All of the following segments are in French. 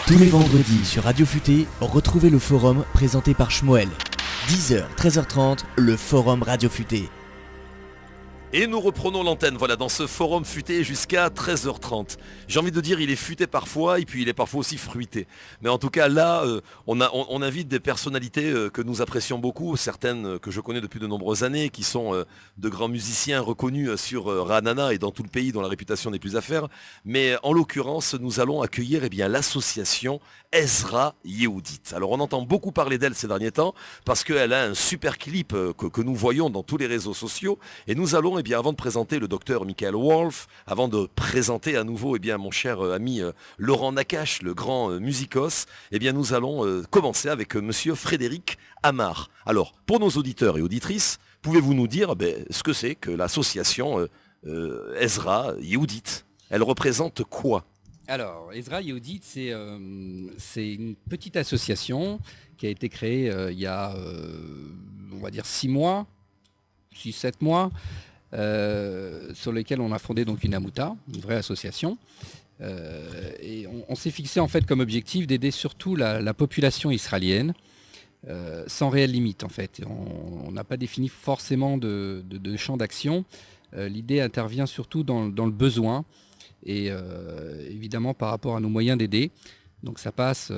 Tous les vendredis sur Radio Futé, retrouvez le forum présenté par Shmuel. 10h, 13h30, le forum Radio Futé. Et nous reprenons l'antenne, voilà, dans ce forum futé jusqu'à 13h30. J'ai envie de dire, il est futé parfois, et puis il est parfois aussi fruité. Mais en tout cas, là, on invite des personnalités que nous apprécions beaucoup, certaines que je connais depuis de nombreuses années, qui sont de grands musiciens reconnus sur Ranana et dans tout le pays, dont la réputation n'est plus à faire. Mais en l'occurrence, nous allons accueillir l'association Ezra Yehudit. Alors on entend beaucoup parler d'elle ces derniers temps, parce qu'elle a un super clip que nous voyons dans tous les réseaux sociaux, et nous allons avant de présenter le docteur Michael Wolf, avant de présenter à nouveau mon cher ami Laurent Nakache, le grand musicos, nous allons commencer avec monsieur Frédéric Amar. Alors, pour nos auditeurs et auditrices, pouvez-vous nous dire ce que c'est que l'association Ezra Yehudit? Elle représente quoi? Alors, Ezra Yehudit, c'est une petite association qui a été créée il y a, on va dire, 6-7 mois, sur lesquels on a fondé donc une Amouta, une vraie association. Et on s'est fixé en fait comme objectif d'aider surtout la population israélienne, sans réelle limite en fait. On n'a pas défini forcément de champ d'action. L'idée intervient surtout dans le besoin et évidemment par rapport à nos moyens d'aider. Donc ça passe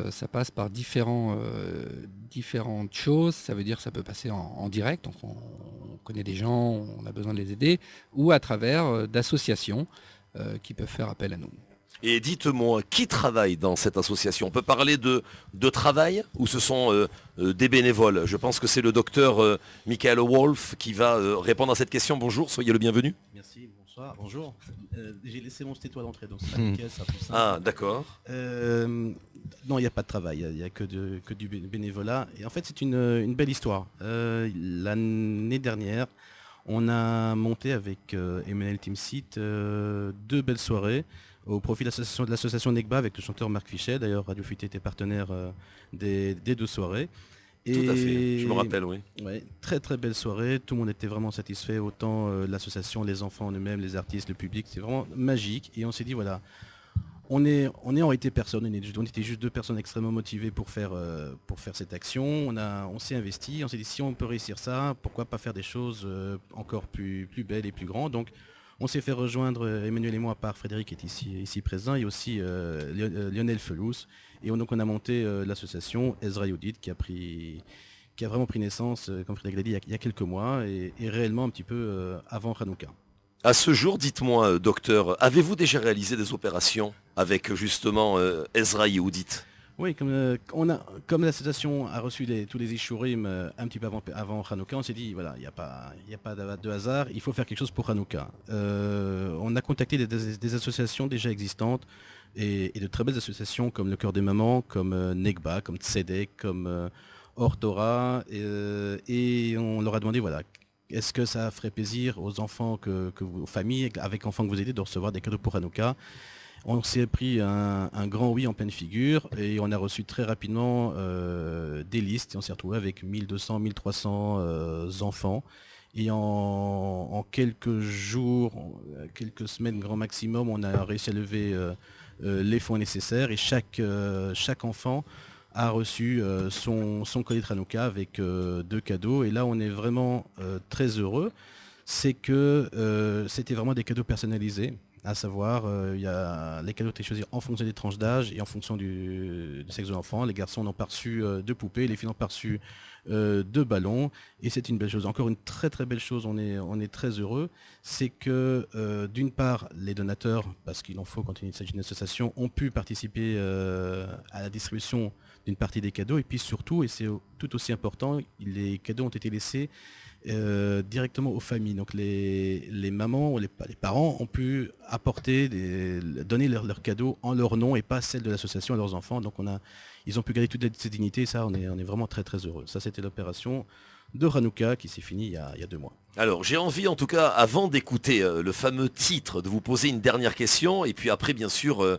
par différentes choses. Ça veut dire que ça peut passer en direct, donc on connaît des gens, on a besoin de les aider, ou à travers d'associations qui peuvent faire appel à nous. Et dites-moi, qui travaille dans cette association? On peut parler de travail ou ce sont des bénévoles? Je pense que c'est le docteur Michael Wolf qui va répondre à cette question. Bonjour, soyez le bienvenu. Merci, bonsoir, bonjour. J'ai laissé mon stétoile d'entrée, donc c'est nickel, ça plus simple. Ah, d'accord. Non, il n'y a pas de travail, il n'y a que du bénévolat. Et en fait, c'est une belle histoire. L'année dernière, on a monté avec Emmanuel Timsit 2 belles soirées au profit de l'association Negba avec le chanteur Marc Fichet. D'ailleurs, Radio Futé était partenaire des 2 soirées. Tout à fait, je me rappelle, oui. Ouais, très très belle soirée, tout le monde était vraiment satisfait, autant l'association, les enfants en eux-mêmes, les artistes, le public, c'est vraiment magique. Et on s'est dit, voilà, on est en réalité personne, on était juste 2 personnes extrêmement motivées pour faire cette action. On s'est investi, on s'est dit, si on peut réussir ça, pourquoi pas faire des choses encore plus belles et plus grandes. Donc on s'est fait rejoindre, Emmanuel et moi, par Frédéric qui est ici présent, et aussi Lionel Felous. Et donc on a monté l'association Ezra Yehudit qui a vraiment pris naissance, comme Frédéric l'a dit, il y a quelques mois, et réellement un petit peu avant Hanouka. À ce jour, dites-moi, docteur, avez-vous déjà réalisé des opérations avec justement Ezra Yehudit? Oui, comme l'association a reçu tous les Ishurim un petit peu avant Hanouka, on s'est dit, voilà, il n'y a pas de hasard, il faut faire quelque chose pour Hanouka. On a contacté des associations déjà existantes, et de très belles associations comme le Cœur des Mamans, comme Negba, comme Tzedek, comme Ortora, et on leur a demandé, voilà, est-ce que ça ferait plaisir aux enfants, aux familles avec enfants que vous aidez, de recevoir des cadeaux pour Hanouka? On s'est pris un grand oui en pleine figure, et on a reçu très rapidement des listes, et on s'est retrouvé avec 1200, 1300 enfants. Et en quelques jours, quelques semaines grand maximum, on a réussi à lever les fonds nécessaires, et chaque enfant a reçu son colis de Hanouka avec 2 cadeaux. Et là, on est vraiment très heureux. C'est que c'était vraiment des cadeaux personnalisés. À savoir, les cadeaux étaient choisis en fonction des tranches d'âge et en fonction du sexe de l'enfant. Les garçons n'ont pas reçu 2 poupées, les filles n'ont pas reçu 2 ballons. Et c'est une belle chose. Encore une très très belle chose, on est très heureux. C'est que d'une part, les donateurs, parce qu'il en faut quand il s'agit d'une association, ont pu participer à la distribution d'une partie des cadeaux. Et puis surtout, et c'est tout aussi important, les cadeaux ont été laissés directement aux familles. Donc les mamans ou les parents ont pu apporter, donner leurs cadeaux en leur nom et pas celle de l'association à leurs enfants. Donc ils ont pu garder toute cette dignité, et ça on est vraiment très très heureux. Ça, c'était l'opération de Hanouka qui s'est finie il y a 2 mois. Alors j'ai envie, en tout cas, avant d'écouter le fameux titre, de vous poser une dernière question, et puis après bien sûr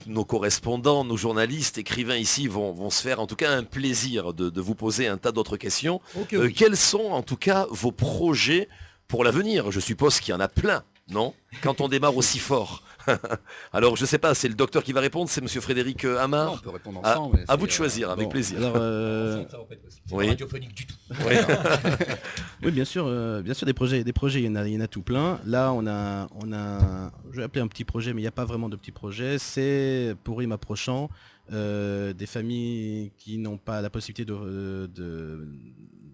nos correspondants, nos journalistes, écrivains ici vont se faire en tout cas un plaisir de vous poser un tas d'autres questions. Okay, oui. Quels sont en tout cas vos projets pour l'avenir? Je suppose qu'il y en a plein. Non? Quand on démarre aussi fort. Alors je sais pas, c'est le docteur qui va répondre, c'est monsieur Frédéric Hamar. Non, on peut répondre ensemble. À vous de choisir, avec Bon, plaisir. alors, Ça va pas être possible. Oui. C'est pas radiophonique du tout. Oui. oui, bien sûr, des projets, il y en a tout plein. Là, je vais appeler un petit projet, mais il n'y a pas vraiment de petit projet. C'est Pourim approchant, des familles qui n'ont pas la possibilité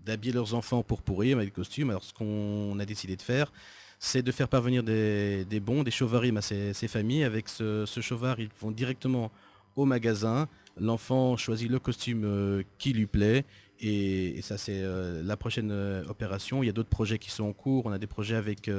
d'habiller leurs enfants pour Pourim avec des costumes. Alors, ce qu'on a décidé de faire, c'est de faire parvenir des bons, des shovarim à ces familles. Avec ce shovar, ils vont directement au magasin. L'enfant choisit le costume qui lui plaît. Et ça, c'est la prochaine opération. Il y a d'autres projets qui sont en cours. On a des projets avec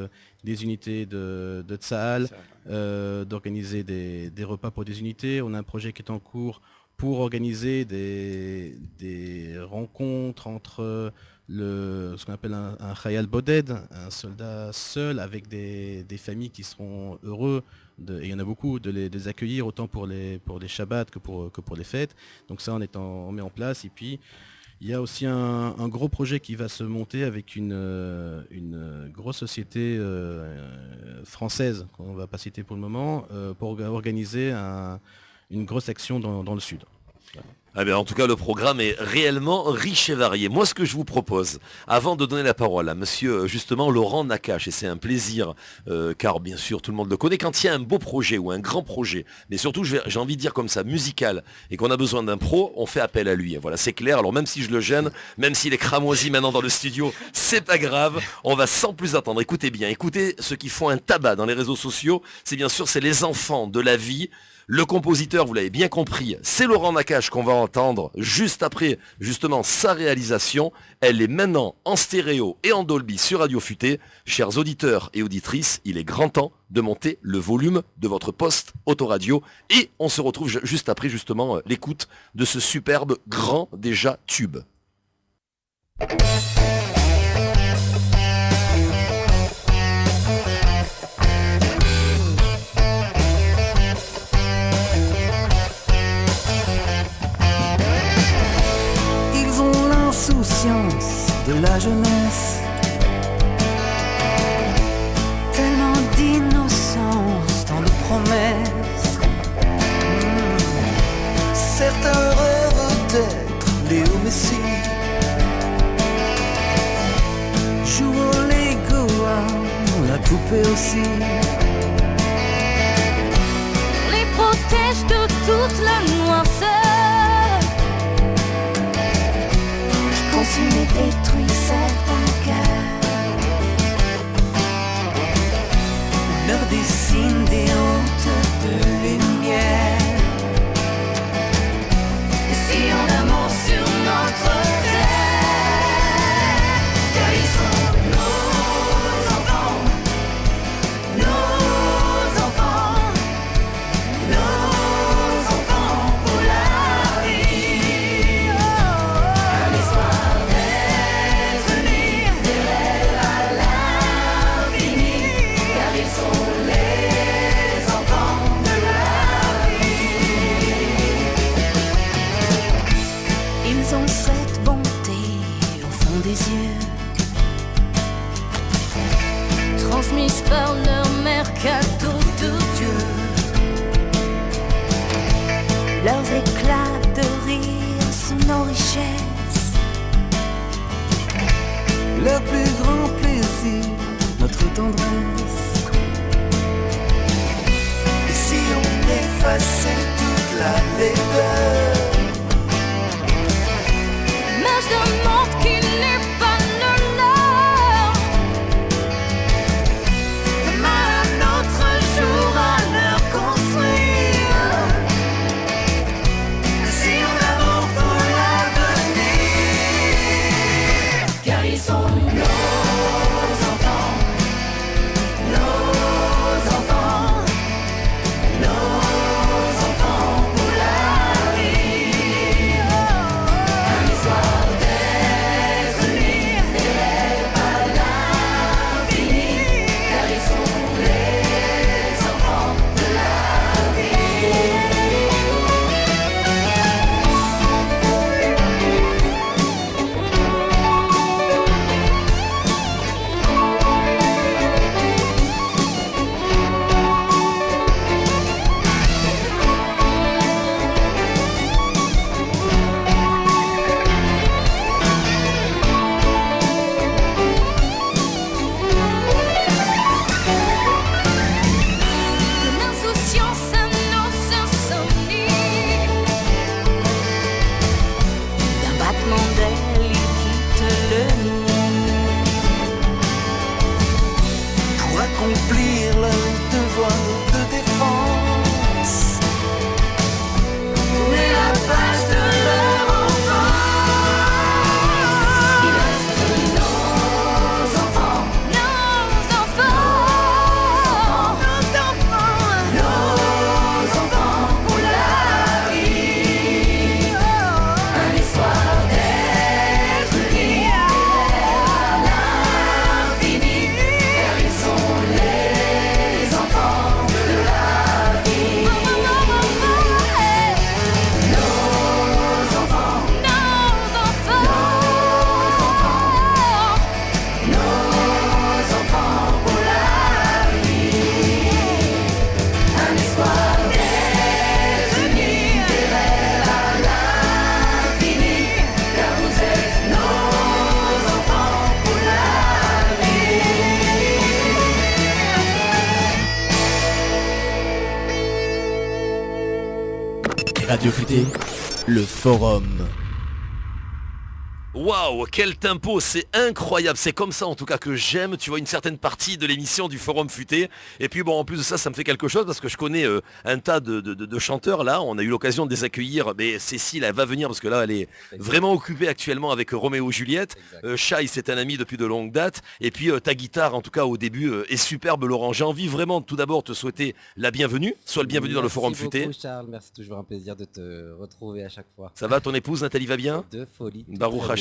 des unités de Tsahal, d'organiser des repas pour des unités. On a un projet qui est en cours pour organiser des rencontres entre ce qu'on appelle un Khayal Boded, un soldat seul, avec des familles qui seront heureux, et il y en a beaucoup, de les accueillir autant pour les Shabbats que pour les fêtes. Donc ça, on met en place. Et puis, il y a aussi un gros projet qui va se monter avec une grosse société française, qu'on ne va pas citer pour le moment, pour organiser une grosse action dans le sud. Ah bien, en tout cas, le programme est réellement riche et varié. Moi, ce que je vous propose, avant de donner la parole à monsieur, justement, Laurent Nakache, et c'est un plaisir, car bien sûr, tout le monde le connaît, quand il y a un beau projet ou un grand projet, mais surtout, j'ai envie de dire comme ça, musical, et qu'on a besoin d'un pro, on fait appel à lui. Voilà, c'est clair. Alors, même si je le gêne, même s'il est cramoisi maintenant dans le studio, c'est pas grave. On va sans plus attendre. Écoutez bien, écoutez ceux qui font un tabac dans les réseaux sociaux. C'est bien sûr, c'est les enfants de la vie. Le compositeur, vous l'avez bien compris, c'est Laurent Nakache qu'on va entendre juste après, justement, sa réalisation. Elle est maintenant en stéréo et en Dolby sur Radio Futé. Chers auditeurs et auditrices, il est grand temps de monter le volume de votre poste autoradio. Et on se retrouve juste après, justement, l'écoute de ce superbe grand déjà tube. De la jeunesse, tellement d'innocence, tant de promesses. Certains rêvent d'être Léo Messi, jouant Lego, la poupée aussi. Les protège de toute la noirceur. Consume et détruit certains cœurs, leur dessine des hautes de lumière. Et si on amour sur notre terre, car ils sont nos enfants, nos enfants, nos enfants pour la vie. Un espoir transmise par leur mère, cadeau de Dieu. Leurs éclats de rire sont nos richesses. Leur plus grand plaisir, notre tendresse. Et si on effaçait toute la laideur, l'image d'un monde qui n'est pas le leur, demain un autre jour à leur construire. Si on avance pour l'avenir, car ils sont nos enfants, nos enfants, nos enfants pour la vie. Radio Futé, le forum. Waouh, quel tempo, c'est incroyable, c'est comme ça en tout cas que j'aime, tu vois, une certaine partie de l'émission du Forum Futé. Et puis bon, en plus de ça, ça me fait quelque chose parce que je connais un tas de chanteurs là, on a eu l'occasion de les accueillir, mais Cécile, elle va venir parce que là, elle est vraiment occupée actuellement avec Roméo et Juliette. Shai, c'est un ami depuis de longue date. Et puis ta guitare, en tout cas au début, est superbe, Laurent. J'ai envie vraiment tout d'abord de te souhaiter la bienvenue, sois le bienvenu dans le Forum Merci Futé. beaucoup, Charles, merci, toujours un plaisir de te retrouver à chaque fois. Ça va, ton épouse Nathalie va bien? De folie. tout Baruch très bien. Hashem.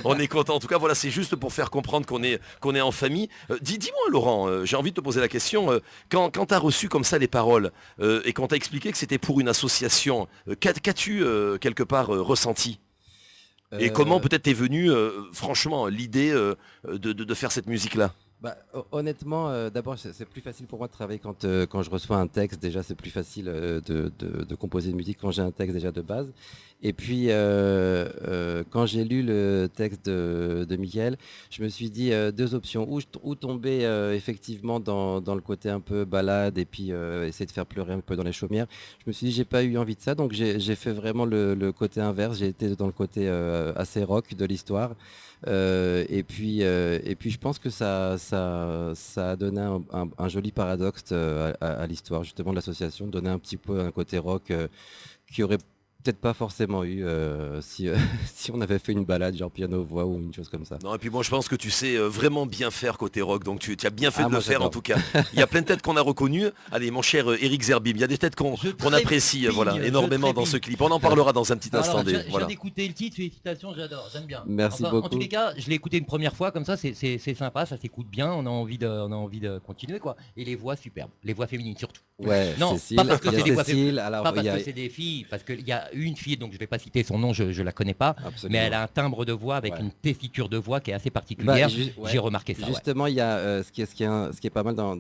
On est content. En tout cas, voilà, c'est juste pour faire comprendre qu'on est en famille. Dis-moi, Laurent, j'ai envie de te poser la question. Quand tu as reçu comme ça les paroles et quand tu as expliqué que c'était pour une association, qu'as-tu quelque part ressenti? Et comment peut-être t'es venue, franchement, l'idée de faire cette musique-là? Bah, honnêtement, d'abord, c'est plus facile pour moi de travailler quand je reçois un texte. Déjà, c'est plus facile de composer une musique quand j'ai un texte déjà de base. Et puis, quand j'ai lu le texte de Mickaël, je me suis dit deux options. Ou tomber effectivement dans le côté un peu balade et puis essayer de faire pleurer un peu dans les chaumières. Je me suis dit, j'ai pas eu envie de ça, donc j'ai fait vraiment le côté inverse. J'ai été dans le côté assez rock de l'histoire. Et puis je pense que ça a donné un joli paradoxe à l'histoire justement de l'association, donner un petit peu un côté rock qui aurait peut-être pas forcément eu si on avait fait une balade genre piano-voix ou une chose comme ça. Non, et puis moi je pense que tu sais vraiment bien faire côté rock, donc tu as bien fait de moi, le faire j'adore. en tout cas. Il y a plein de têtes qu'on a reconnues. Allez mon cher Eric Zerbib, il y a des têtes qu'on apprécie voilà, énormément dans ce clip. On en parlera dans un petit instant. Alors, je Voilà. viens d'écouter le titre, félicitations, j'adore, j'aime bien. Merci En beaucoup. tous les cas, je l'ai écouté une première fois, comme ça, c'est sympa, ça s'écoute bien, on a envie de continuer quoi. Et les voix superbes, les voix féminines surtout. Ouais, Non, Cécile, pas parce que il y a c'est des voix Cécile, alors Pas parce il y a que c'est des filles, parce qu'il y a une fille, donc je vais pas citer son nom, je la connais pas, absolument. mais elle a un timbre de voix avec Ouais. une tessiture de voix qui est assez particulière. Ouais. J'ai remarqué ça. Ouais. Justement, il y a ce qui est pas mal dans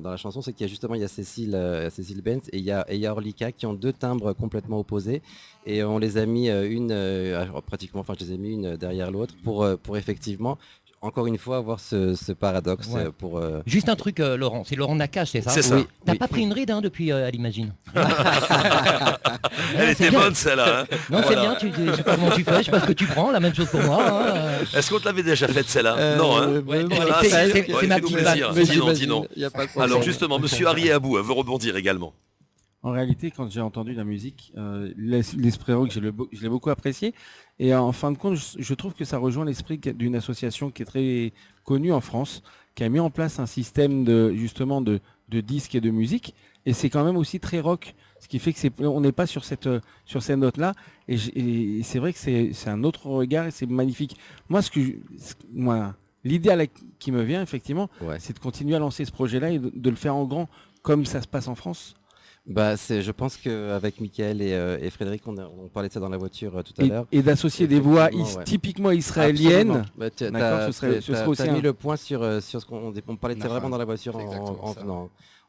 la chanson, c'est qu'il y a justement Cécile Benz et il y a Orlika qui ont deux timbres complètement opposés et on les a mis je les ai mis une derrière l'autre pour effectivement encore une fois avoir ce paradoxe Ouais. pour Juste un truc, Laurent, c'est Laurent Nakache, c'est ça? C'est ça. Oui. T'as pas pris une ride depuis elle imagine. Elle était bien. bonne celle-là. Hein. Non, Voilà. c'est bien, je sais pas comment tu fais, je sais pas ce que tu prends, la même chose pour moi. Hein. Est-ce qu'on te l'avait déjà faite celle-là? Non, hein. Ouais, bon, Voilà, allez, c'est ouais, ma fais-nous petite plaisir. vanne. Dis-non. Il y a pas de problème. Alors justement, monsieur Arié Abou veut rebondir également. En réalité, quand j'ai entendu la musique, l'esprit rock, je l'ai beaucoup apprécié. Et en fin de compte, je trouve que ça rejoint l'esprit d'une association qui est très connue en France, qui a mis en place un système de disques et de musique. Et c'est quand même aussi très rock, ce qui fait que on n'est pas sur cette note-là. Et c'est vrai que c'est un autre regard et c'est magnifique. Moi, l'idée qui me vient effectivement, Ouais. c'est de continuer à lancer ce projet-là et de le faire en grand, comme ça se passe en France. Bah, je pense qu'avec Mickaël et Frédéric, on parlait de ça dans la voiture tout à l'heure. Et d'associer des voix Effectivement, ouais. typiquement israéliennes. Absolument. Bah, D'accord, ce serait aussi t'as mis un- le point sur ce on parlait de ça Enfin, vraiment dans la voiture c'est exactement ça.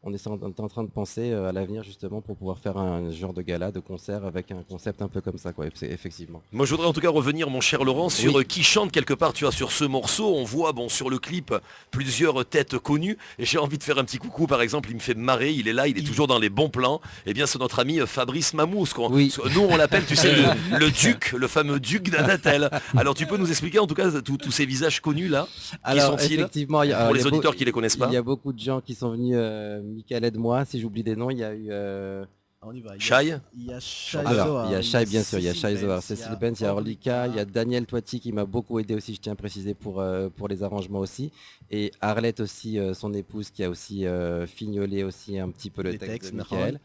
on était en train de penser à l'avenir justement pour pouvoir faire un genre de gala, de concert avec un concept un peu comme ça quoi. Effectivement. Moi je voudrais en tout cas revenir mon cher Laurent sur qui chante quelque part, tu vois, sur ce morceau, on voit sur le clip plusieurs têtes connues et j'ai envie de faire un petit coucou par exemple, il me fait marrer, il est là, il est toujours dans les bons plans, et bien c'est notre ami Fabrice Mamous, Oui. nous on l'appelle tu sais le duc, le fameux duc d'Anatel. Alors tu peux nous expliquer en tout cas tous ces visages connus là, qui sont-ils effectivement, pour les auditeurs qui les connaissent pas? Il y a beaucoup de gens qui sont venus, Mickaël aide-moi, si j'oublie des noms, il y a eu On y va. Shai? Il y a Shai alors, Zohar, il y a Shai bien sûr, il y a Cécile Shai Zohar, Benz, Cécile Benz, il y a Orlika, il y a Daniel Toiti qui m'a beaucoup aidé aussi, je tiens à préciser pour les arrangements aussi, et Arlette aussi, son épouse qui a aussi fignolé aussi un petit peu le Les texte textes, de Mickaël.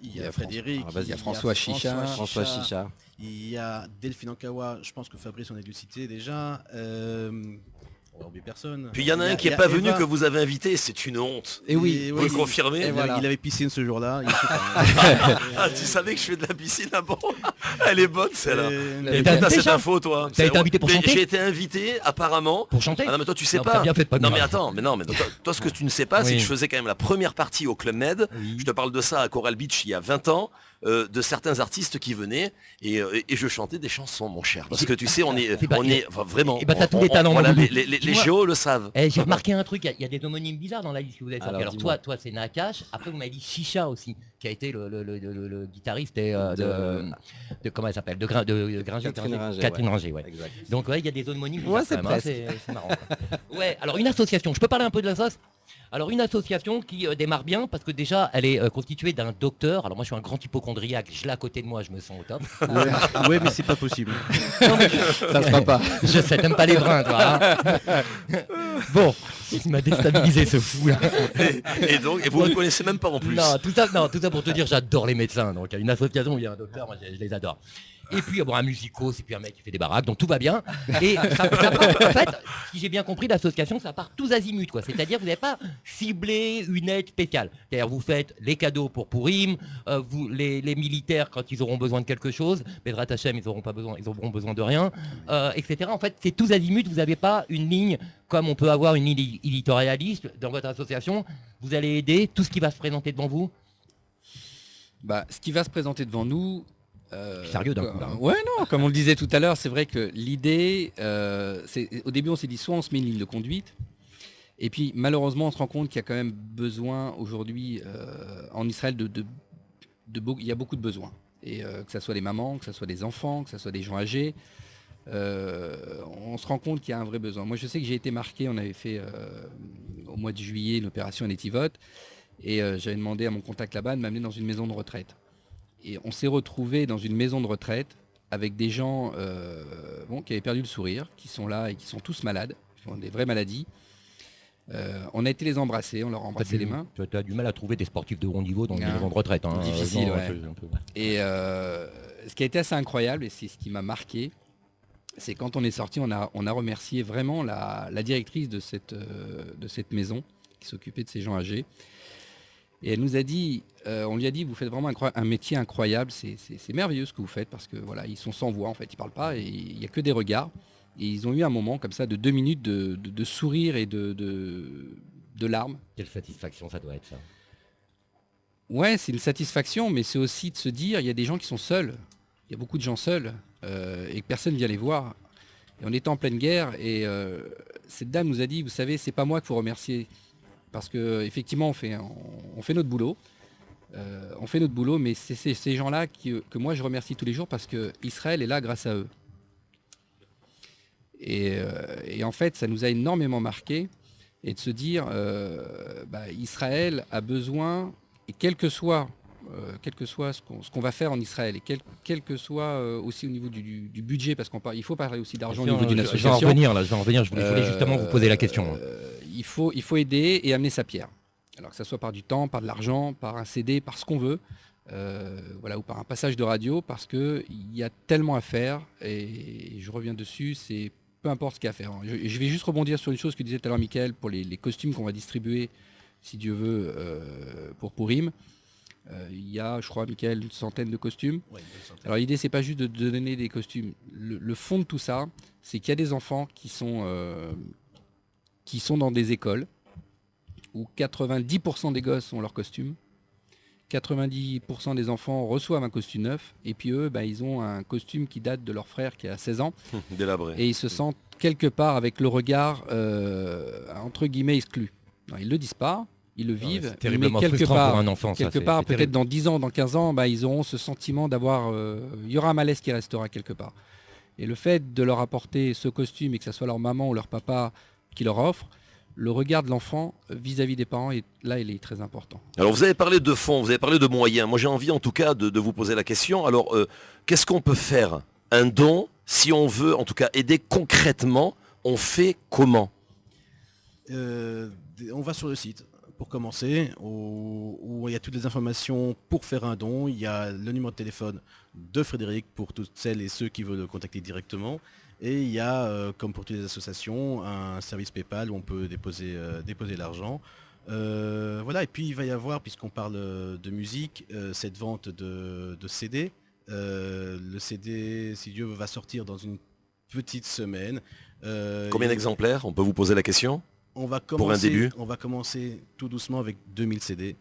il y a Frédéric, Ah, vas-y, il y a François Chicha. François Chicha. il y a Delphine Ankawa, je pense que Fabrice on a dû le citer déjà. On va oublier personne. Puis il y en a un qui il y n'est pas Eva. venu que vous avez invité, c'est une honte. Et oui, Vous le confirmez? Il avait piscine ce jour-là. il sait pas. Ah, tu savais que je fais de la piscine là-bas? Elle est bonne celle-là. Et t'as T'as invité, cette Charles info toi? T'as été invité pour Mais chanter? J'ai été invité apparemment. Pour chanter? Ah non mais toi tu sais Non, pas. t'as bien fait de pas Non venir. mais attends, mais toi ce que tu ne sais pas c'est Oui. que je faisais quand même la première partie au Club Med. Oui. Je te parle de ça à Coral Beach il y a 20 ans. de certains artistes qui venaient et je chantais des chansons, mon cher. Parce que tu sais, on est enfin, vraiment. Et bah t'as tous les talents. Voilà, Mamoudou. les Dis-moi, géos le savent. j'ai remarqué un truc, il y a des homonymes bizarres dans la liste que vous avez sorti. Alors dis-moi. toi c'est Nakash, après vous m'avez dit Chicha aussi, qui a été le guitariste et, de comment elle s'appelle, de Gringer, Catherine Ringer, ouais. Exact. Donc ouais, il y a des homonymes Ouais, bizarres c'est quand même, hein, c'est marrant. Quoi. Ouais, alors une association, je peux parler un peu de l'association. Alors une association qui démarre bien parce que déjà elle est constituée d'un docteur. Alors moi je suis un grand hypochondriaque, je l'ai à côté de moi, je me sens au top. Ouais, mais c'est pas possible. Non, mais Ça se fera pas. je sais, t'aimes pas les brins toi. Hein. Bon, il m'a déstabilisé ce fou là. Et donc, vous ne connaissez même pas en plus. Non, tout ça pour te dire j'adore les médecins. Donc une association où il y a un docteur, moi je les adore. Et puis bon, un musicos, et puis un mec qui fait des baraques, donc tout va bien. Et ça part, en fait, si j'ai bien compris, l'association, ça part tous azimuts, quoi. C'est-à-dire que vous n'avez pas ciblé une aide spéciale. C'est-à-dire vous faites les cadeaux pour Pourim, les militaires quand ils auront besoin de quelque chose, Bedrat Hachem, ils auront besoin de rien, etc. En fait, c'est tous azimuts, vous n'avez pas une ligne comme on peut avoir une ligne éditorialiste dans votre association. Vous allez aider tout ce qui va se présenter devant vous. Bah, ce qui va se présenter devant nous. Sérieux d'un coup, là. Ouais, non, comme on le disait tout à l'heure, c'est vrai que l'idée, au début on s'est dit soit on se met une ligne de conduite, et puis malheureusement on se rend compte qu'il y a quand même besoin aujourd'hui en Israël il y a beaucoup de besoins. Et que ce soit les mamans, que ce soit des enfants, que ce soit des gens âgés, on se rend compte qu'il y a un vrai besoin. Moi je sais que j'ai été marqué, on avait fait au mois de juillet une opération Netivot, et j'avais demandé à mon contact là-bas de m'amener dans une maison de retraite. Et on s'est retrouvé dans une maison de retraite avec des gens qui avaient perdu le sourire, qui sont là et qui sont tous malades, qui ont des vraies maladies. On a été les embrasser, on leur a embrassé les mains. Tu as du mal à trouver des sportifs de haut niveau dans les Ah. maisons de retraite. Hein. Difficile, Non, ouais. c'est un peu- Et ce qui a été assez incroyable, et c'est ce qui m'a marqué, c'est quand on est sorti, on a remercié vraiment la directrice de cette maison qui s'occupait de ces gens âgés. Et elle nous a dit, on lui a dit, vous faites vraiment un métier incroyable, c'est merveilleux ce que vous faites, parce que voilà, ils sont sans voix en fait, ils parlent pas, et il n'y a que des regards. Et ils ont eu un moment comme ça de 2 minutes de sourire et de larmes. Quelle satisfaction ça doit être ça. Ouais, c'est une satisfaction, mais c'est aussi de se dire, il y a des gens qui sont seuls, il y a beaucoup de gens seuls, et que personne ne vient les voir. Et on était en pleine guerre, et cette dame nous a dit, vous savez, c'est pas moi qu'il faut remercier, parce que effectivement on fait notre boulot, mais c'est ces gens-là que moi je remercie tous les jours parce que Israël est là grâce à eux. Et en fait, ça nous a énormément marqué, et de se dire, Israël a besoin, et quel que soit ce qu'on va faire en Israël, et quel que soit aussi au niveau du budget, parce il faut parler aussi d'argent au niveau d'une Je vais en association. revenir, je voulais justement vous poser la question. Il faut aider et amener sa pierre. Alors que ça soit par du temps, par de l'argent, par un CD, par ce qu'on veut, ou par un passage de radio, parce qu'il y a tellement à faire, et je reviens dessus, c'est peu importe ce qu'il y a à faire. Je vais juste rebondir sur une chose que disait tout à l'heure Mickaël pour les costumes qu'on va distribuer, si Dieu veut, pour Pourim. Il y a, je crois, Mickaël, une centaine de costumes. Ouais, une bonne centaine. Alors l'idée, c'est pas juste de donner des costumes. Le fond de tout ça, c'est qu'il y a des enfants qui sont dans des écoles où 90% des gosses ont leur costume, 90% des enfants reçoivent un costume neuf, et puis eux, ils ont un costume qui date de leur frère qui a 16 ans, Délabré. et ils se sentent quelque part avec le regard, entre guillemets, exclu. Non, ils ne le disent pas, ils le vivent, C'est terriblement mais quelque frustrant part, pour un enfant. ça, c'est peut-être terrible. dans 10 ans, dans 15 ans, ils auront ce sentiment d'avoir... il y aura un malaise qui restera quelque part. Et le fait de leur apporter ce costume, et que ce soit leur maman ou leur papa qui leur offre, le regard de l'enfant vis-à-vis des parents, il est très important. Alors vous avez parlé de fonds, vous avez parlé de moyens. Moi j'ai envie en tout cas de vous poser la question. Alors qu'est-ce qu'on peut faire? Un don, si on veut en tout cas aider concrètement, on fait comment? On va sur le site pour commencer, où il y a toutes les informations pour faire un don. Il y a le numéro de téléphone de Frédéric pour toutes celles et ceux qui veulent le contacter directement. Et il y a, comme pour toutes les associations, un service PayPal où on peut déposer l'argent. Et puis il va y avoir, puisqu'on parle de musique, cette vente de CD. Le CD, si Dieu veut, va sortir dans une petite semaine. Combien d'exemplaires? On peut vous poser la question? On va Pour un début. commencer tout doucement avec 2000 CD.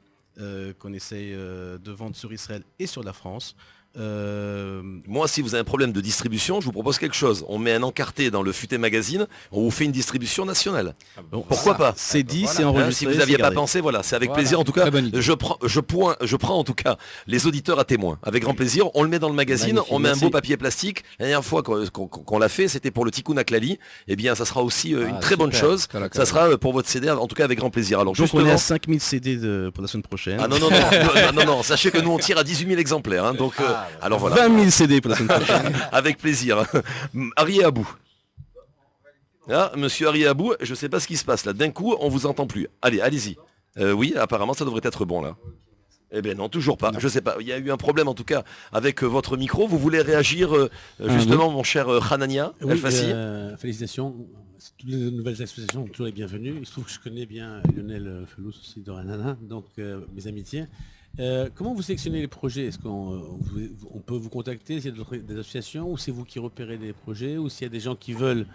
qu'on essaye de vendre sur Israël et sur la France. Moi, si vous avez un problème de distribution, je vous propose quelque chose. On met un encarté dans le Futé Magazine, on vous fait une distribution nationale. Bon, Pourquoi pas? C'est dit, voilà. c'est enregistré. Si vous c'est n'aviez pas gardé. pensé, voilà, c'est avec Voilà, plaisir. En tout cas, très bonne idée. je prends en tout cas les auditeurs à témoin. Avec grand plaisir, on le met dans le magazine, Magnifique, on met un merci. beau papier plastique. La dernière fois qu'on l'a fait, c'était pour le Tikkun Aklali. Eh bien, ça sera aussi une très bonne chose. Ça sera pour votre CD, en tout cas avec grand plaisir. Alors, Donc justement, on est à 5000 CD pour la semaine prochaine. ah non, non, sachez que nous on tire à 18 000 exemplaires. Hein, donc, alors voilà. 20 000 CD pour la semaine prochaine. Avec plaisir. Arié Abou. Ah, monsieur Arié Abou, je sais pas ce qui se passe là. D'un coup, on vous entend plus. Allez, allez-y. Oui, apparemment, ça devrait être bon là. Eh bien non, toujours pas. Je sais pas. Il y a eu un problème en tout cas avec votre micro. Vous voulez réagir justement, mon cher Hanania Oui, El-Fassi félicitations. Toutes les nouvelles associations sont toujours les bienvenues. Il se trouve que je connais bien Lionel Felous aussi de Ranana, donc mes amitiés. Comment vous sélectionnez les projets? Est-ce qu'on peut vous contacter s'il y a des associations, ou c'est vous qui repérez des projets, ou s'il y a des gens qui veulent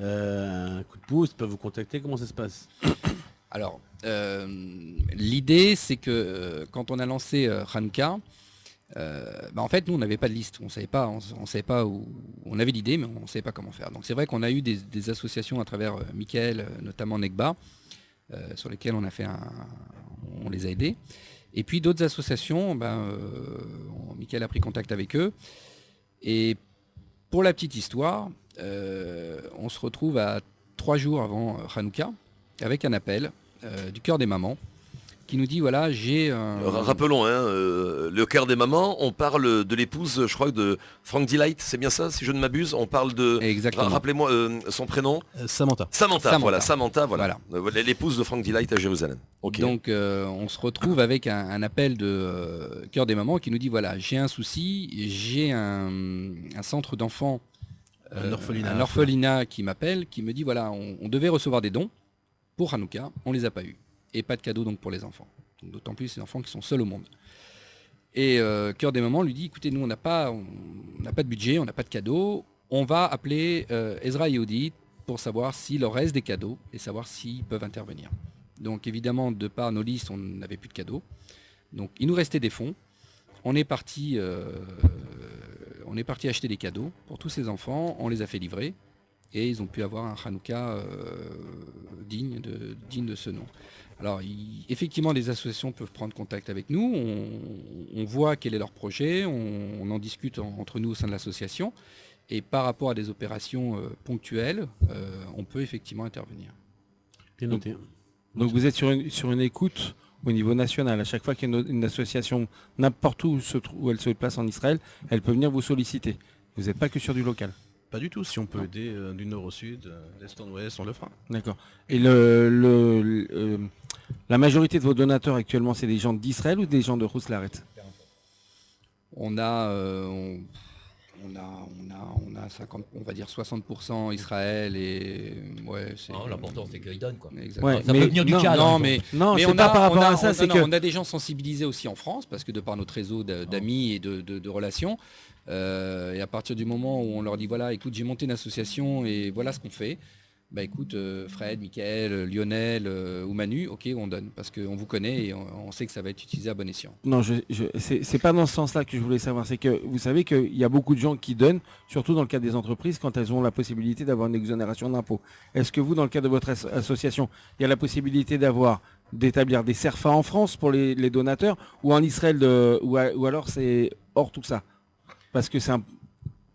un coup de pouce, ils peuvent vous contacter? Comment ça se passe? Alors, l'idée, c'est que quand on a lancé Hanouka, en fait, nous, on n'avait pas de liste. On savait pas où. On avait l'idée, mais on ne savait pas comment faire. Donc, c'est vrai qu'on a eu des associations à travers Mickaël, notamment Negba, sur lesquelles on les a aidés. Et puis d'autres associations, Mickaël a pris contact avec eux. Et pour la petite histoire, on se retrouve à 3 jours avant Hanouka avec un appel du Cœur des Mamans qui nous dit voilà, j'ai un... Rappelons, le cœur des mamans, on parle de l'épouse, je crois, de Frank Delight, c'est bien ça, si je ne m'abuse. On parle de... Exactement. Rappelez-moi son prénom. Samantha. Samantha, voilà. L'épouse de Frank Delight à Jérusalem. Okay. Donc on se retrouve avec un appel de Cœur des Mamans qui nous dit voilà, j'ai un souci, j'ai un centre d'enfants, un orphelinat qui m'appelle, qui me dit voilà, on devait recevoir des dons pour Hanouka, on les a pas eu. Et pas de cadeaux donc pour les enfants. Donc, d'autant plus les enfants qui sont seuls au monde. Et Cœur des Mamans lui dit écoutez, nous on n'a pas de budget, on n'a pas de cadeaux, on va appeler Ezra et Yehudit pour savoir s'il leur reste des cadeaux et savoir s'ils peuvent intervenir. Donc évidemment, de par nos listes, on n'avait plus de cadeaux. Donc il nous restait des fonds. On est parti acheter des cadeaux pour tous ces enfants, on les a fait livrer et ils ont pu avoir un Hanouka digne de ce nom. Alors effectivement, les associations peuvent prendre contact avec nous, on voit quel est leur projet, on en discute entre nous au sein de l'association et par rapport à des opérations ponctuelles, on peut effectivement intervenir. Bien noté. Donc vous êtes sur une écoute au niveau national. À chaque fois qu'il y a une association, n'importe où elle se place en Israël, elle peut venir vous solliciter. Vous n'êtes pas que sur du local. Pas du tout. Si on peut aider du nord au sud, d'est en ouest, on le fera. D'accord. Et la majorité de vos donateurs actuellement, c'est des gens d'Israël ou des gens de Rousslaret? On a 50, on va dire 60% Israël et ouais. L'important c'est qu'ils donnent quoi. Exactement. Ouais, Ça peut venir du cadre. Mais c'est pas par rapport à ça. On a des gens sensibilisés aussi en France parce que de par notre réseau d'amis et de relations. Et à partir du moment où on leur dit voilà, écoute, j'ai monté une association et voilà ce qu'on fait. Bah écoute, Fred, Mickaël, Lionel ou Manu, ok, on donne parce qu'on vous connaît et on sait que ça va être utilisé à bon escient. Non, c'est pas dans ce sens-là que je voulais savoir. C'est que vous savez qu'il y a beaucoup de gens qui donnent, surtout dans le cadre des entreprises, quand elles ont la possibilité d'avoir une exonération d'impôts. Est-ce que vous, dans le cadre de votre association, il y a la possibilité d'établir des CERFA en France pour les donateurs ou en Israël ou alors c'est hors tout ça? Parce que c'est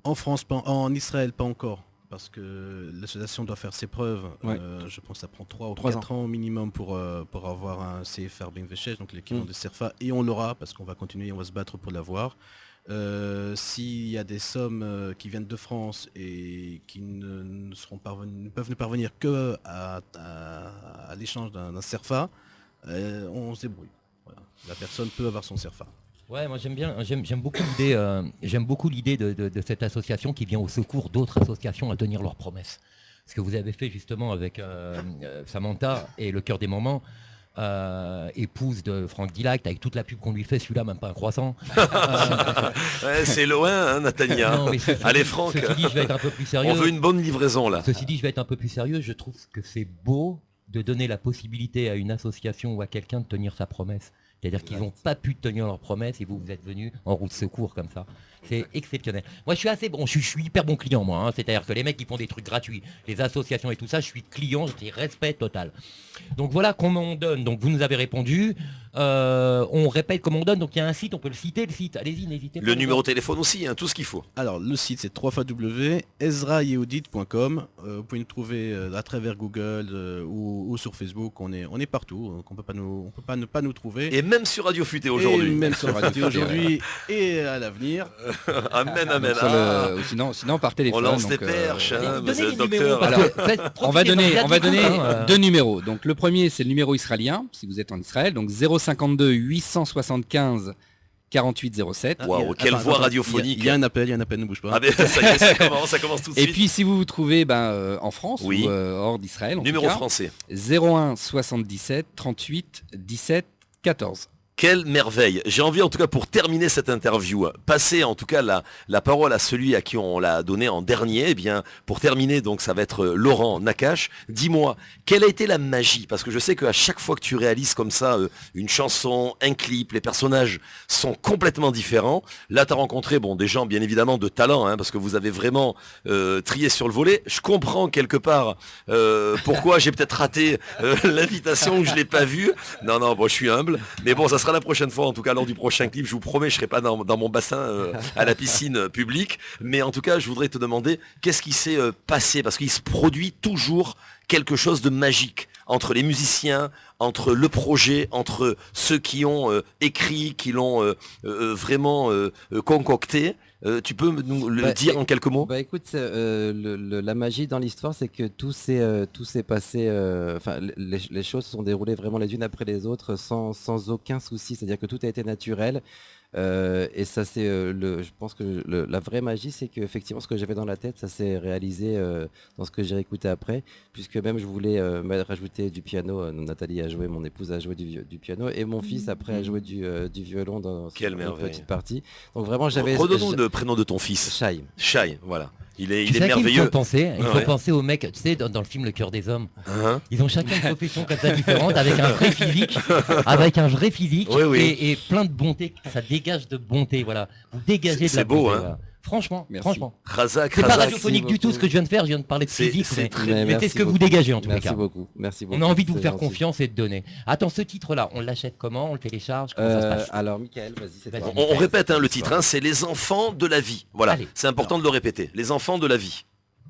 en France, en Israël, pas encore. Parce que l'association doit faire ses preuves. Ouais. Je pense que ça prend 3 ou 4 ans au minimum pour avoir un CFR Ben Veshesh, donc l'équivalent de CERFA, et on l'aura parce qu'on va continuer, on va se battre pour l'avoir. S'il y a des sommes qui viennent de France et qui ne peuvent ne parvenir que à l'échange d'un CERFA, on se débrouille. Voilà. La personne peut avoir son CERFA. Ouais, moi j'aime beaucoup l'idée de cette association qui vient au secours d'autres associations à tenir leurs promesses. Ce que vous avez fait justement avec Samantha et le Cœur des Mamans, épouse de Frank Delight, avec toute la pub qu'on lui fait, celui-là même pas un croissant. Ouais, c'est loin, hein, Natania. Non, allez Franck, ceci dit, je vais être un peu plus sérieux. On veut une bonne livraison là. Ceci dit, je vais être un peu plus sérieux. Je trouve que c'est beau de donner la possibilité à une association ou à quelqu'un de tenir sa promesse. C'est-à-dire qu'ils n'ont pas pu tenir leurs promesses et vous êtes venus en roue de secours comme ça. C'est exceptionnel. Moi, je suis assez bon, je suis hyper bon client, moi. Hein. C'est-à-dire que les mecs qui font des trucs gratuits, les associations et tout ça, je suis client, j'ai respect total. Donc voilà comment on donne. Donc vous nous avez répondu. On répète comment on donne. Donc il y a un site, on peut le citer, le site. Allez-y, n'hésitez pas. Le numéro de téléphone aussi, hein, tout ce qu'il faut. Alors le site c'est www.ezrayehoudit.com. Vous pouvez nous trouver à travers Google ou sur Facebook. On est partout. Donc on peut pas ne pas nous trouver. Et même sur Radio Futé aujourd'hui. Et même sur Radio Futé aujourd'hui et à l'avenir. Amen, amen. Ou sinon par téléphone. On lance donc, des perches, hein, donnez monsieur les le docteur. Alors, on va donner hein, deux numéros. Donc le premier c'est le numéro israélien si vous êtes en Israël, donc 052 875 48 07. Waouh, quelle voix radiophonique. Il y a un appel, ne bouge pas. Ah ben, ça y est, ça commence tout de Et suite. puis si vous vous trouvez en France Oui. ou hors d'Israël, en Numéro tout cas, français. 01 77 38 17 14. Quelle merveille. J'ai envie en tout cas pour terminer cette interview, passer en tout cas la parole à celui à qui on l'a donné en dernier. Eh bien, pour terminer, donc ça va être Laurent Nakache. Dis-moi, quelle a été la magie? Parce que je sais qu'à chaque fois que tu réalises comme ça une chanson, un clip, les personnages sont complètement différents. Là, tu as rencontré des gens bien évidemment de talent, hein, parce que vous avez vraiment trié sur le volet. Je comprends quelque part pourquoi j'ai peut-être raté l'invitation ou je l'ai pas vue. Non, je suis humble. Mais bon, ça sera la prochaine fois, en tout cas lors du prochain clip, je vous promets, je serai pas dans mon bassin à la piscine publique, mais en tout cas je voudrais te demander qu'est-ce qui s'est passé, parce qu'il se produit toujours quelque chose de magique entre les musiciens, entre le projet, entre ceux qui ont écrit, qui l'ont vraiment concocté. Tu peux nous le dire en quelques mots? Écoute, la magie dans l'histoire, c'est que tout s'est passé, les choses se sont déroulées vraiment les unes après les autres sans aucun souci, c'est-à-dire que tout a été naturel. Et ça c'est je pense que la vraie magie, c'est que effectivement ce que j'avais dans la tête, ça s'est réalisé dans ce que j'ai écouté après, puisque même je voulais rajouter du piano. Nathalie a joué, mon épouse a joué du piano, et mon fils après a joué du violon dans une petite partie. Donc vraiment j'avais... Redonnons le prénom de ton fils. Shai. Shai, voilà. Il est merveilleux. merveilleux. Il faut penser aux mecs, tu sais, dans le film Le Cœur des Hommes. Ils ont chacun une profession comme ça différente, avec un vrai physique, Oui. Et plein de bonté. Ça dégage de bonté, voilà. Vous dégagez de la C'est beau, bonté, hein. voilà. Franchement. Razak, C'est pas radiophonique du tout ce que je viens de faire, je viens de parler de physique, mais c'est ce que vous dégagez en tous les cas. Merci beaucoup. On a envie de vous faire confiance et de donner. Attends, ce titre-là, on l'achète comment? On le télécharge? Comment ça se passe? Alors Michael, vas-y, c'est toi. On répète le titre, c'est Les Enfants de la Vie. Voilà, c'est important de le répéter. Les Enfants de la Vie.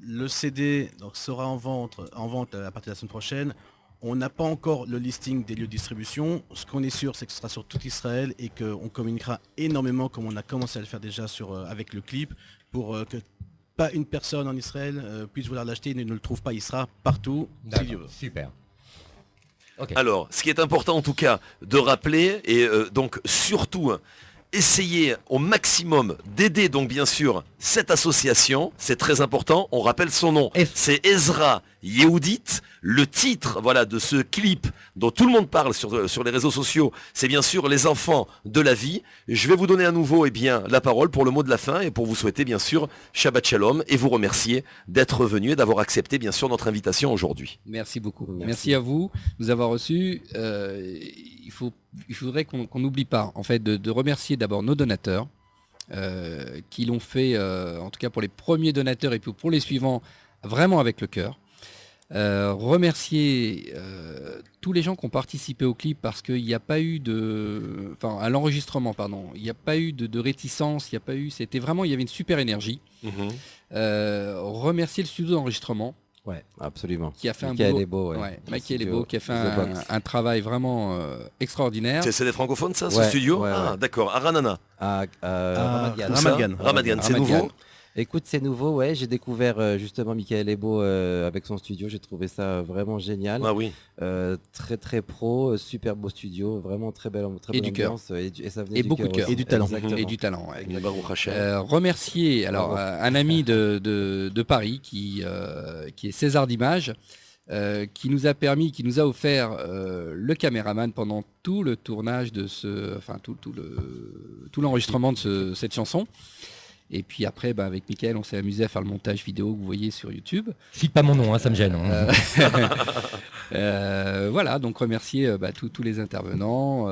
Le CD sera en vente à partir de la semaine prochaine. On n'a pas encore le listing des lieux de distribution. Ce qu'on est sûr, c'est que ce sera sur tout Israël et qu'on communiquera énormément, comme on a commencé à le faire déjà avec le clip, pour que pas une personne en Israël puisse vouloir l'acheter et ne le trouve pas. Il sera partout, si Dieu veut. Super. Okay. Alors, ce qui est important en tout cas de rappeler, et donc surtout essayer au maximum d'aider donc bien sûr cette association, c'est très important, on rappelle son nom, c'est Ezra Yehoudit. Le titre de ce clip dont tout le monde parle sur les réseaux sociaux, c'est bien sûr Les Enfants de la Vie. Je vais vous donner à nouveau la parole pour le mot de la fin et pour vous souhaiter bien sûr Shabbat Shalom et vous remercier d'être venu et d'avoir accepté bien sûr notre invitation aujourd'hui. Merci beaucoup. Merci à vous de nous avoir reçus. Il faudrait qu'on n'oublie pas en fait de remercier d'abord nos donateurs qui l'ont fait, en tout cas pour les premiers donateurs et puis pour les suivants, vraiment avec le cœur. Remercier tous les gens qui ont participé au clip, parce qu'il n'y a pas eu à l'enregistrement, pardon, il n'y a pas eu de réticence, c'était vraiment, il y avait une super énergie. Remercier le studio d'enregistrement. Ouais, absolument. Qui a fait Michael Ebo, Michael Ebo, qui a fait un travail vraiment extraordinaire. C'est des francophones ça, ce studio? D'accord, à Ranana. Ramat Gan, c'est nouveau? Écoute, c'est nouveau, j'ai découvert justement Michael Ebo avec son studio, j'ai trouvé ça vraiment génial. Ah oui. Très très pro, super beau studio, vraiment très belle ambiance. Et ça venait et beaucoup de cœur. Et du talent. Et du talent. Remercier un ami de Paris qui est César d'Images, qui nous a offert le caméraman pendant tout le tournage de tout l'enregistrement de cette chanson. Et puis après, avec Mickaël, on s'est amusé à faire le montage vidéo que vous voyez sur YouTube. Cite pas mon nom, ça me gêne. Voilà, donc remercier tous les intervenants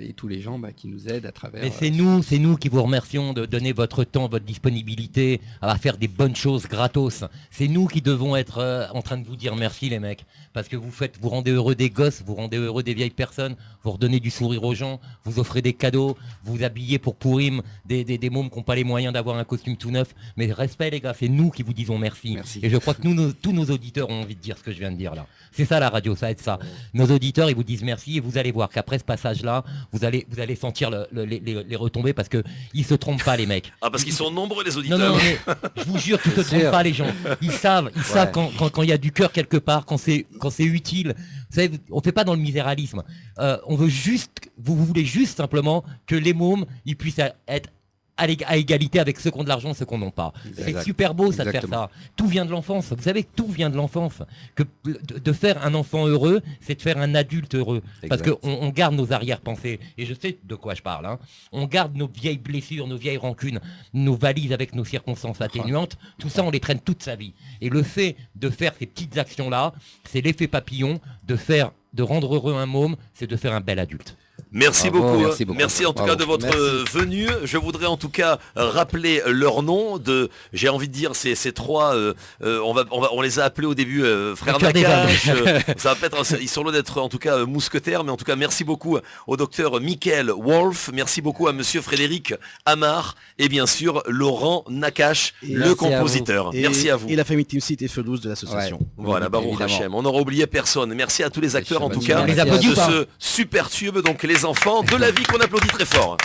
et tous les gens qui nous aident à travers. Mais c'est nous qui vous remercions de donner votre temps, votre disponibilité à faire des bonnes choses gratos. C'est nous qui devons être en train de vous dire merci les mecs. Parce que vous rendez heureux des gosses, vous rendez heureux des vieilles personnes, vous redonnez du sourire aux gens, vous offrez des cadeaux, vous habillez pour Pourim des mômes qui n'ont pas les moyens d'avoir un costume tout neuf. Mais respect les gars, c'est nous qui vous disons merci. Et je crois que tous nos auditeurs ont envie de dire ce que je viens de dire là. C'est ça la radio, ça va être ça. Nos auditeurs, ils vous disent merci et vous allez voir qu'après ce passage-là, vous allez sentir les retombées parce qu'ils se trompent pas les mecs. Ah parce qu'ils sont nombreux les auditeurs. Non, mais je vous jure qu'ils se trompent pas les gens. Ils savent quand il y a du cœur quelque part, quand c'est utile. Vous savez, on fait pas dans le miséralisme. On veut juste, vous voulez juste simplement que les mômes, ils puissent être à égalité avec ceux qui ont de l'argent, ceux qui n'en ont pas. C'est super beau ça de faire ça. Tout vient de l'enfance. Vous savez que tout vient de l'enfance. Que de faire un enfant heureux, c'est de faire un adulte heureux. Parce qu'on garde nos arrière-pensées. Et je sais de quoi je parle. Hein. On garde nos vieilles blessures, nos vieilles rancunes, nos valises avec nos circonstances atténuantes. Tout ça, on les traîne toute sa vie. Et le fait de faire ces petites actions-là, c'est l'effet papillon de rendre heureux un môme, c'est de faire un bel adulte. Merci beaucoup. Merci en tout cas de votre venue. Je voudrais en tout cas rappeler leur nom. J'ai envie de dire ces trois. On les a appelés au début frères Nakache. Ça va pas être. Ils sont loin d'être en tout cas mousquetaires, mais en tout cas merci beaucoup au docteur Mickaël Wolf. Merci beaucoup à monsieur Frédéric Amar et bien sûr Laurent Nakache, le compositeur. Merci à vous. Et la famille Timsit et Felouz de l'association. Ouais. Voilà, Baruch Hashem. On n'aura oublié personne. Merci à tous les acteurs en tout cas de ce super tube. Donc les enfants de la vie qu'on applaudit très fort.